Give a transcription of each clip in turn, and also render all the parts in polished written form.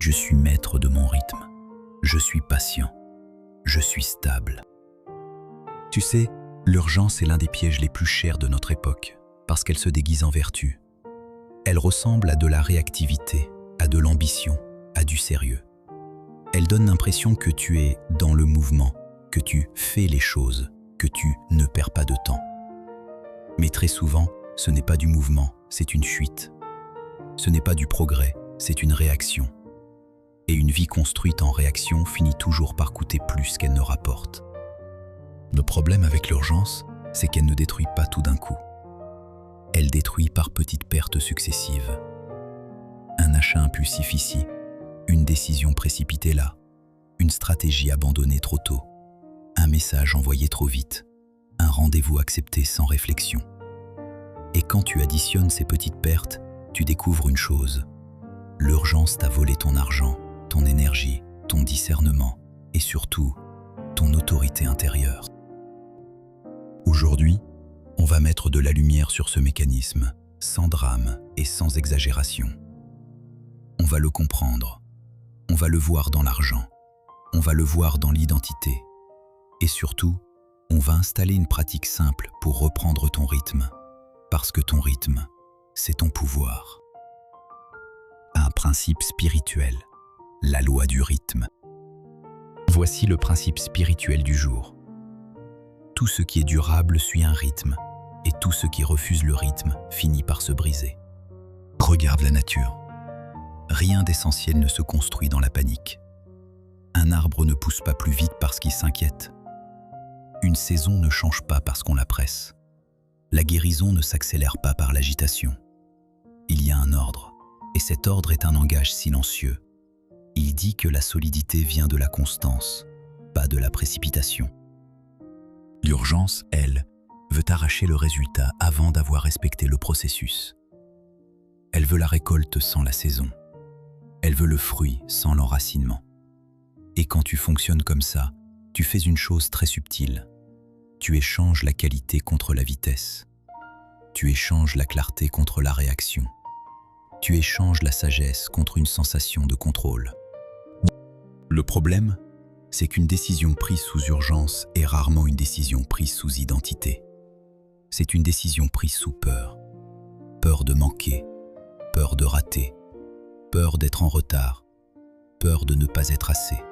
Je suis maître de mon rythme. Je suis patient. Je suis stable. Tu sais, l'urgence est l'un des pièges les plus chers de notre époque, parce qu'elle se déguise en vertu. Elle ressemble à de la réactivité, à de l'ambition, à du sérieux. Elle donne l'impression que tu es dans le mouvement, que tu fais les choses, que tu ne perds pas de temps. Mais très souvent, ce n'est pas du mouvement, c'est une fuite. Ce n'est pas du progrès, c'est une réaction. Et une vie construite en réaction finit toujours par coûter plus qu'elle ne rapporte. Le problème avec l'urgence, c'est qu'elle ne détruit pas tout d'un coup. Elle détruit par petites pertes successives. Un achat impulsif ici, une décision précipitée là, une stratégie abandonnée trop tôt, un message envoyé trop vite, un rendez-vous accepté sans réflexion. Et quand tu additionnes ces petites pertes, tu découvres une chose. L'urgence t'a volé ton argent, ton énergie, ton discernement et surtout, ton autorité intérieure. Aujourd'hui, on va mettre de la lumière sur ce mécanisme, sans drame et sans exagération. On va le comprendre, on va le voir dans l'argent, on va le voir dans l'identité. Et surtout, on va installer une pratique simple pour reprendre ton rythme, parce que ton rythme, c'est ton pouvoir. Un principe spirituel, la loi du rythme. Voici le principe spirituel du jour. Tout ce qui est durable suit un rythme, et tout ce qui refuse le rythme finit par se briser. Regarde la nature. Rien d'essentiel ne se construit dans la panique. Un arbre ne pousse pas plus vite parce qu'il s'inquiète. Une saison ne change pas parce qu'on la presse. La guérison ne s'accélère pas par l'agitation. Il y a un ordre, et cet ordre est un langage silencieux. Il dit que la solidité vient de la constance, pas de la précipitation. L'urgence, elle, veut arracher le résultat avant d'avoir respecté le processus. Elle veut la récolte sans la saison. Elle veut le fruit sans l'enracinement. Et quand tu fonctionnes comme ça, tu fais une chose très subtile. Tu échanges la qualité contre la vitesse. Tu échanges la clarté contre la réaction. Tu échanges la sagesse contre une sensation de contrôle. Le problème, c'est qu'une décision prise sous urgence est rarement une décision prise sous identité. C'est une décision prise sous peur. Peur de manquer, peur de rater, peur d'être en retard, peur de ne pas être assez.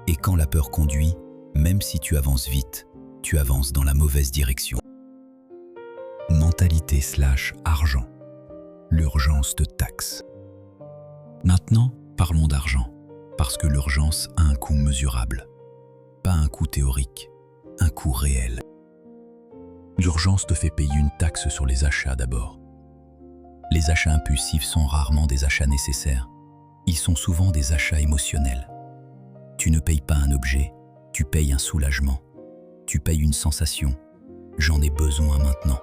Et quand la peur conduit, même si tu avances vite, tu avances dans la mauvaise direction. Mentalité / argent. L'urgence te taxe. Maintenant, parlons d'argent, parce que l'urgence a un coût mesurable. Pas un coût théorique, un coût réel. L'urgence te fait payer une taxe sur les achats d'abord. Les achats impulsifs sont rarement des achats nécessaires. Ils sont souvent des achats émotionnels. Tu ne payes pas un objet, tu payes un soulagement. Tu payes une sensation. J'en ai besoin maintenant.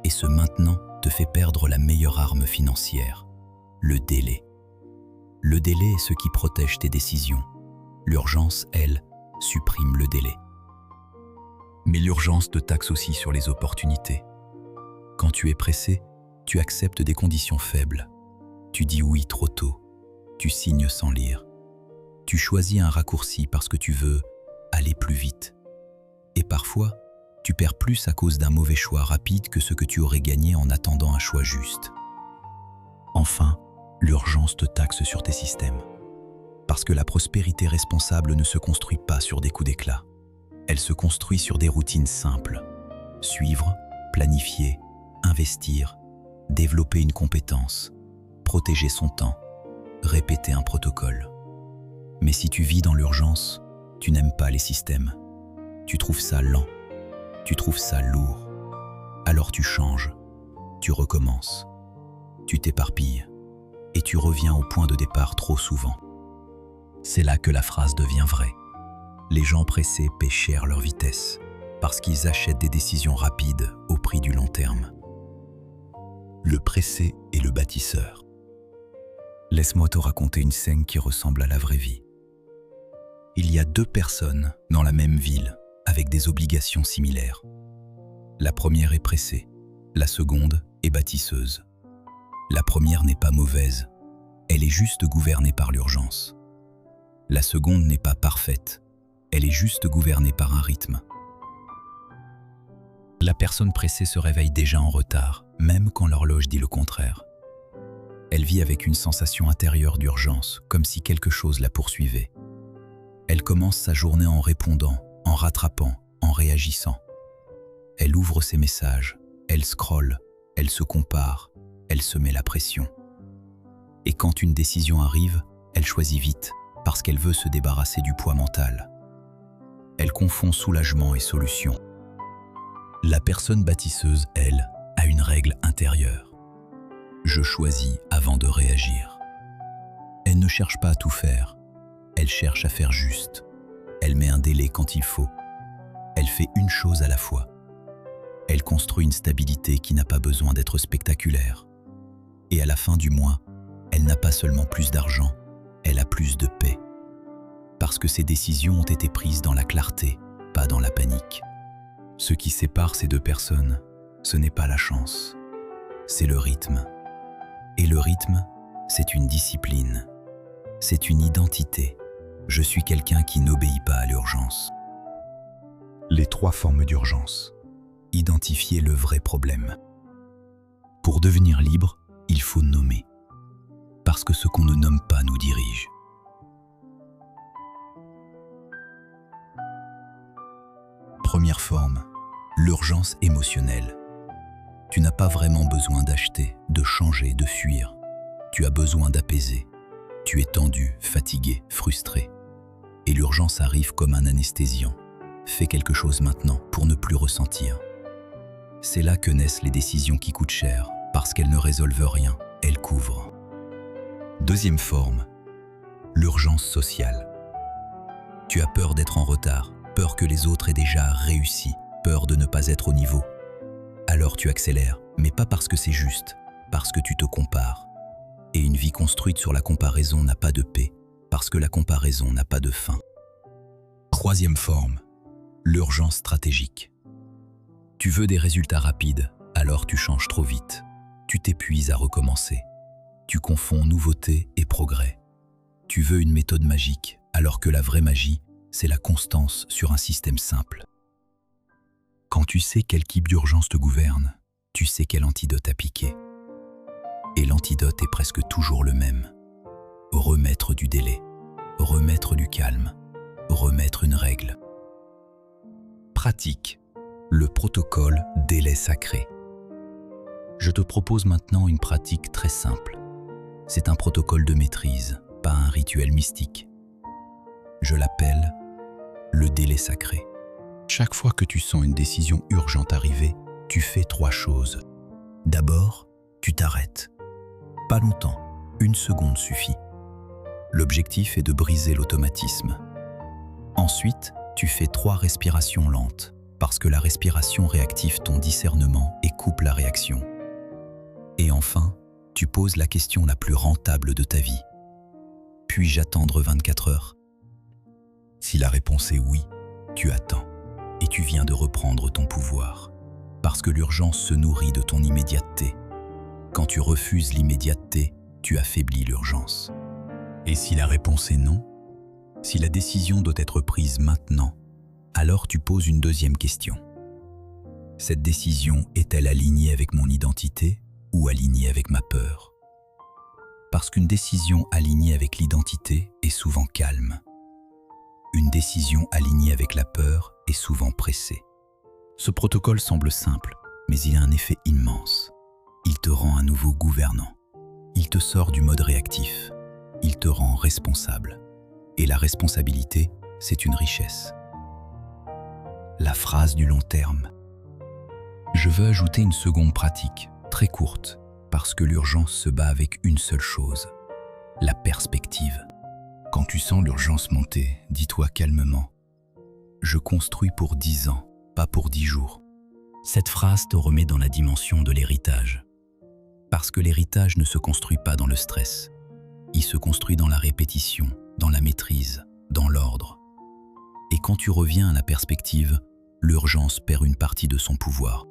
Et ce maintenant te fait perdre la meilleure arme financière, le délai. Le délai est ce qui protège tes décisions. L'urgence, elle, supprime le délai. Mais l'urgence te taxe aussi sur les opportunités. Quand tu es pressé, tu acceptes des conditions faibles. Tu dis oui trop tôt. Tu signes sans lire. Tu choisis un raccourci parce que tu veux aller plus vite. Et parfois, tu perds plus à cause d'un mauvais choix rapide que ce que tu aurais gagné en attendant un choix juste. Enfin, l'urgence te taxe sur tes systèmes. Parce que la prospérité responsable ne se construit pas sur des coups d'éclat. Elle se construit sur des routines simples. Suivre, planifier, investir, développer une compétence, protéger son temps, répéter un protocole. Mais si tu vis dans l'urgence, tu n'aimes pas les systèmes. Tu trouves ça lent, tu trouves ça lourd. Alors tu changes, tu recommences, tu t'éparpilles et tu reviens au point de départ trop souvent. C'est là que la phrase devient vraie. Les gens pressés paient cher leur vitesse parce qu'ils achètent des décisions rapides au prix du long terme. Le pressé et le bâtisseur. Laisse-moi te raconter une scène qui ressemble à la vraie vie. Il y a 2 personnes dans la même ville avec des obligations similaires. La première est pressée, la seconde est bâtisseuse. La première n'est pas mauvaise, elle est juste gouvernée par l'urgence. La seconde n'est pas parfaite, elle est juste gouvernée par un rythme. La personne pressée se réveille déjà en retard, même quand l'horloge dit le contraire. Elle vit avec une sensation intérieure d'urgence, comme si quelque chose la poursuivait. Elle commence sa journée en répondant, en rattrapant, en réagissant. Elle ouvre ses messages, elle scrolle, elle se compare, elle se met la pression. Et quand une décision arrive, elle choisit vite, parce qu'elle veut se débarrasser du poids mental. Elle confond soulagement et solution. La personne bâtisseuse, elle, a une règle intérieure. Je choisis avant de réagir. Elle ne cherche pas à tout faire, elle cherche à faire juste. Elle met un délai quand il faut. Elle fait une chose à la fois. Elle construit une stabilité qui n'a pas besoin d'être spectaculaire. Et à la fin du mois, elle n'a pas seulement plus d'argent, elle a plus de paix. Parce que ses décisions ont été prises dans la clarté, pas dans la panique. Ce qui sépare ces deux personnes, ce n'est pas la chance, c'est le rythme. Et le rythme, c'est une discipline, c'est une identité. Je suis quelqu'un qui n'obéit pas à l'urgence. Les 3 formes d'urgence. Identifier le vrai problème. Pour devenir libre, il faut nommer. Parce que ce qu'on ne nomme pas nous dirige. Première forme, l'urgence émotionnelle. Tu n'as pas vraiment besoin d'acheter, de changer, de fuir. Tu as besoin d'apaiser. Tu es tendu, fatigué, frustré. Et l'urgence arrive comme un anesthésiant. Fais quelque chose maintenant pour ne plus ressentir. C'est là que naissent les décisions qui coûtent cher, parce qu'elles ne résolvent rien, elles couvrent. Deuxième forme, l'urgence sociale. Tu as peur d'être en retard, peur que les autres aient déjà réussi, peur de ne pas être au niveau. Alors tu accélères, mais pas parce que c'est juste, parce que tu te compares. Et une vie construite sur la comparaison n'a pas de paix, parce que la comparaison n'a pas de fin. Troisième forme, l'urgence stratégique. Tu veux des résultats rapides, alors tu changes trop vite. Tu t'épuises à recommencer. Tu confonds nouveauté et progrès. Tu veux une méthode magique, alors que la vraie magie, c'est la constance sur un système simple. Quand tu sais quel type d'urgence te gouverne, tu sais quel antidote appliquer. Et l'antidote est presque toujours le même. Remettre du délai, remettre du calme, remettre une règle. Pratique. Le protocole délai sacré. Je te propose maintenant une pratique très simple. C'est un protocole de maîtrise, pas un rituel mystique. Je l'appelle le délai sacré. Chaque fois que tu sens une décision urgente arriver, tu fais 3 choses. D'abord, tu t'arrêtes. Pas longtemps, 1 seconde suffit. L'objectif est de briser l'automatisme. Ensuite, tu fais 3 respirations lentes, parce que la respiration réactive ton discernement et coupe la réaction. Et enfin, tu poses la question la plus rentable de ta vie. Puis-je attendre 24 heures? Si la réponse est oui, tu attends. Et tu viens de reprendre ton pouvoir. Parce que l'urgence se nourrit de ton immédiateté. Quand tu refuses l'immédiateté, tu affaiblis l'urgence. Et si la réponse est non, si la décision doit être prise maintenant, alors tu poses une deuxième question. Cette décision est-elle alignée avec mon identité ou alignée avec ma peur? Parce qu'une décision alignée avec l'identité est souvent calme. Une décision alignée avec la peur est souvent pressée. Ce protocole semble simple, mais il a un effet immense. Il te rend à nouveau gouvernant. Il te sort du mode réactif. Il te rend responsable. Et la responsabilité, c'est une richesse. La phrase du long terme. Je veux ajouter une seconde pratique, très courte, parce que l'urgence se bat avec une seule chose, la perspective. Quand tu sens l'urgence monter, dis-toi calmement « Je construis pour 10 ans, pas pour 10 jours ». Cette phrase te remet dans la dimension de l'héritage. Parce que l'héritage ne se construit pas dans le stress. Il se construit dans la répétition, dans la maîtrise, dans l'ordre. Et quand tu reviens à la perspective, l'urgence perd une partie de son pouvoir.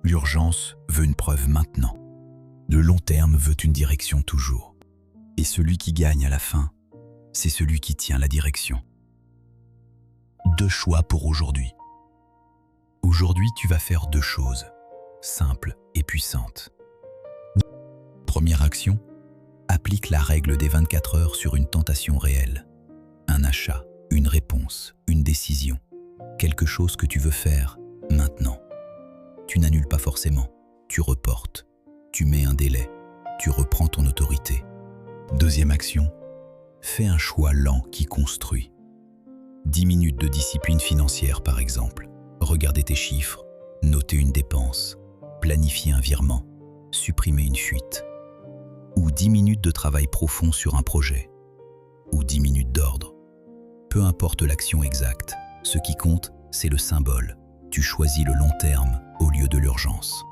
L'urgence veut une preuve maintenant. Le long terme veut une direction toujours. Et celui qui gagne à la fin, c'est celui qui tient la direction. 2 choix pour aujourd'hui. Aujourd'hui, tu vas faire 2 choses, simples et puissantes. Première action, applique la règle des 24 heures sur une tentation réelle. Un achat, une réponse, une décision. Quelque chose que tu veux faire maintenant. Tu n'annules pas forcément, tu reportes. Tu mets un délai, tu reprends ton autorité. Deuxième action, fais un choix lent qui construit. 10 minutes de discipline financière par exemple. Regarder tes chiffres, noter une dépense, planifier un virement, supprimer une fuite. Ou 10 minutes de travail profond sur un projet. Ou 10 minutes d'ordre. Peu importe l'action exacte, ce qui compte, c'est le symbole. Tu choisis le long terme au lieu de l'urgence.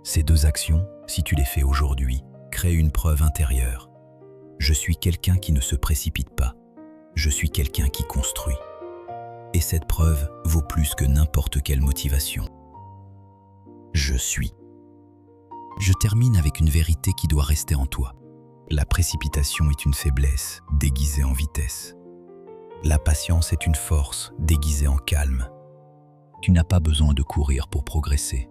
Ces 2 actions, si tu les fais aujourd'hui, créent une preuve intérieure. Je suis quelqu'un qui ne se précipite pas. Je suis quelqu'un qui construit. Et cette preuve vaut plus que n'importe quelle motivation. Je suis. Je termine avec une vérité qui doit rester en toi. La précipitation est une faiblesse déguisée en vitesse. La patience est une force déguisée en calme. Tu n'as pas besoin de courir pour progresser.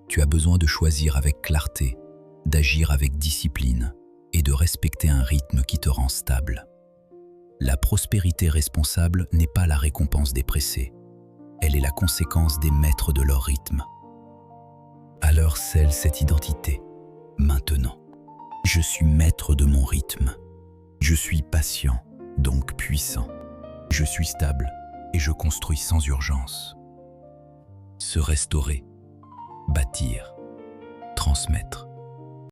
Tu as besoin de choisir avec clarté, d'agir avec discipline et de respecter un rythme qui te rend stable. La prospérité responsable n'est pas la récompense des pressés. Elle est la conséquence des maîtres de leur rythme. Alors scelle cette identité, maintenant. Je suis maître de mon rythme. Je suis patient, donc puissant. Je suis stable et je construis sans urgence. Se restaurer, bâtir, transmettre.